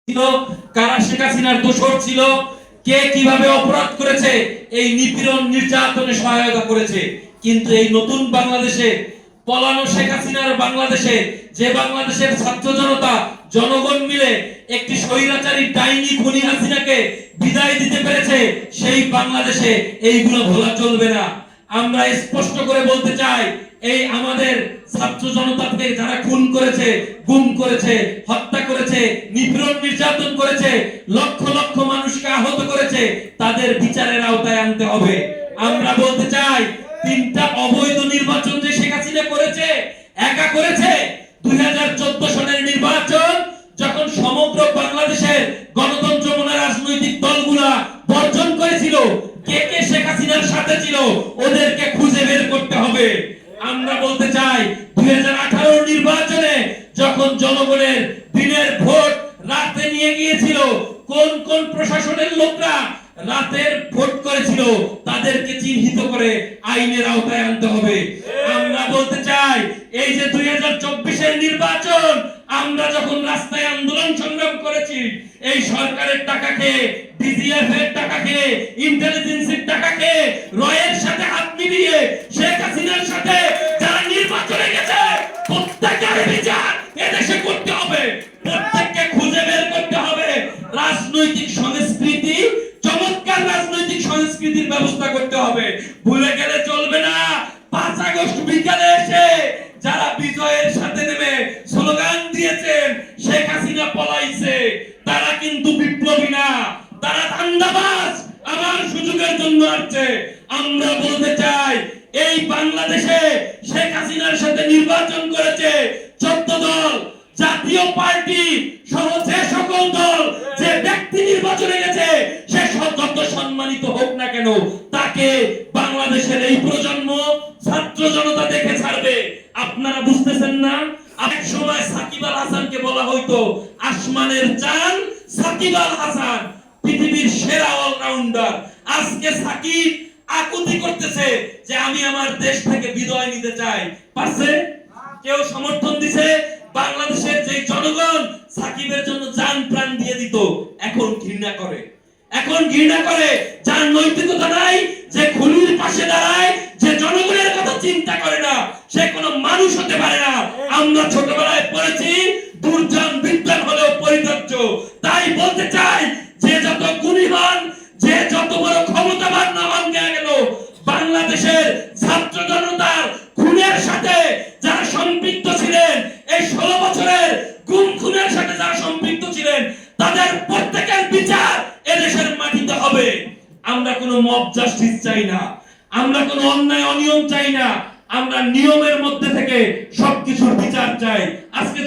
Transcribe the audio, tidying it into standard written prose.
ছিল, কারা শেখ হাসিনার দোসর ছিল, কে কিভাবে অপরাধ করেছে, এই নিপীড়ন নির্যাতনে সহায়তা করেছে। কিন্তু এই নতুন বাংলাদেশে, পলানো শেখ হাসিনার বাংলাদেশে, যে বাংলাদেশের ছাত্র জনতা জনগণ মিলে একটি স্বৈরাচারী ডাইনি খুনি হাসিনাকে বিদায় দিতে পেরেছে, সেই বাংলাদেশে এইগুলো ভোলা চলবে না। আমরা স্পষ্ট করে বলতে চাই, এই আমাদের ছাত্র জনতাকে যারা খুন করেছে, গুম করেছে, হত্যা করেছে, নিপীড়ন নির্যাতন করেছে, লক্ষ লক্ষ মানুষকে আহত করেছে, তাদের বিচারের আওতায় আনতে হবে। আমরা বলতে চাই, 3টা অবৈধ নির্বাচন যে শেখ হাসিনা করেছে, একা করেছে। 2014 সনের নির্বাচন যখন সমগ্র বাংলাদেশের গণতন্ত্র মনা রাজনৈতিক দলগুলা বর্জন করেছিল, কে কে শেখ হাসিনার সাথে ছিল ওদেরকে খুঁজে বের করতে হবে। আমরা বলতে চাই, 2018 নির্বাচনে যখন জনগণের দিনের ভোট রাতে নিয়ে গিয়েছিল, কোন কোন প্রশাসনের লোকরা রাতের ভোট করেছিল তাদেরকে চিহ্নিত করে আইনের আওতায় আনতে হবে। আমরা বলতে চাই, এই যে 2024 নির্বাচন আমরা যখন রাস্তায় আন্দোলন সংগ্রাম করেছি, এই সরকারের টাকা খেয়ে, ডিজিএফ এর টাকা খেয়ে, ইন্টেলিজেন্সের টাকা খেয়ে, রয়ের সাথে হাত মিলিয়ে শেখ হাসিনার সাথে যারা নির্বাচনে গেছে, প্রত্যেকের বিচার এদেশে করতে হবে, প্রত্যেককে খুঁজে বের করতে হবে। রাজনৈতিক সংস্কৃতি, চমৎকার রাজনৈতিক সংস্কৃতির ব্যবস্থা করতে হবে। ভুলে গেলে চলবে না, 5 আগস্ট বিকালে এসে যারা বিজয়ের সাথে নেমে স্লোগান দিয়েছেন শেখ হাসিনা পলাইছে, তারা কিন্তু বিপ্লবী না, তারা ধান্দাবাজ, আমার সুযোগের জন্য আসছে। আমরা বলতে চাই, এই বাংলাদেশে শেখ হাসিনার সাথে নির্বাচন করেছে 14 দল, জাতীয় পার্টি সহ যে সকল দল, যে ব্যক্তি নির্বাচনে গেছে, সে যত সম্মানিত হোক না কেন, তাকে বাংলাদেশের এই প্রজন্ম ছাত্র জনতা দেখে ছাড়বে। আপনারা বুঝতেছেন না? এক সময় সাকিব আল হাসানকে বলা হইতো আসমানের চাঁদ সাকিব আল হাসান, পৃথিবীর সেরা অলরাউন্ডার। আজকে সাকিব আকুতি করতেছে যে আমি আমার দেশ থেকে বিদায় নিতে চাই, পারছে? কেউ সমর্থন দিছে? বাংলাদেশের যে জনগণ সাকিবের জন্য জান প্রাণ দিয়ে দিত, এখন ঘৃণা করে, এখন ঘৃণা করে। যার নৈতিকতা নাই, যে খুনির পাশে দাঁড়ায়, যে জনগণের কথা চিন্তা করে না, সে কোনো মানুষ হতে পারে না। আমরা ছোটবেলায় পড়েছি, দুর্জন বিদ্যান হলেও পরিত্যাজ্য। তাই বলতে চাই, যে যত গুণীমান, যে যত বড় ক্ষমতাবান না হন গেল, বাংলাদেশের ছাত্র জনতার খুনের সাথে যারা সম্পৃক্ত ছিলেন, এই 16 বছরের গুম খুনের সাথে যারা সম্পৃক্ত ছিলেন, তাদের প্রত্যেকের বিচার এদেশের মাটিতে হবে। আমরা কোনো মব জাস্টিস চাই না, আমরা কোনো অন্যায় অনিয়ম চাই না, আমরা নিয়মের মধ্যে থেকে সবকিছুর বিচার চাই। আজকে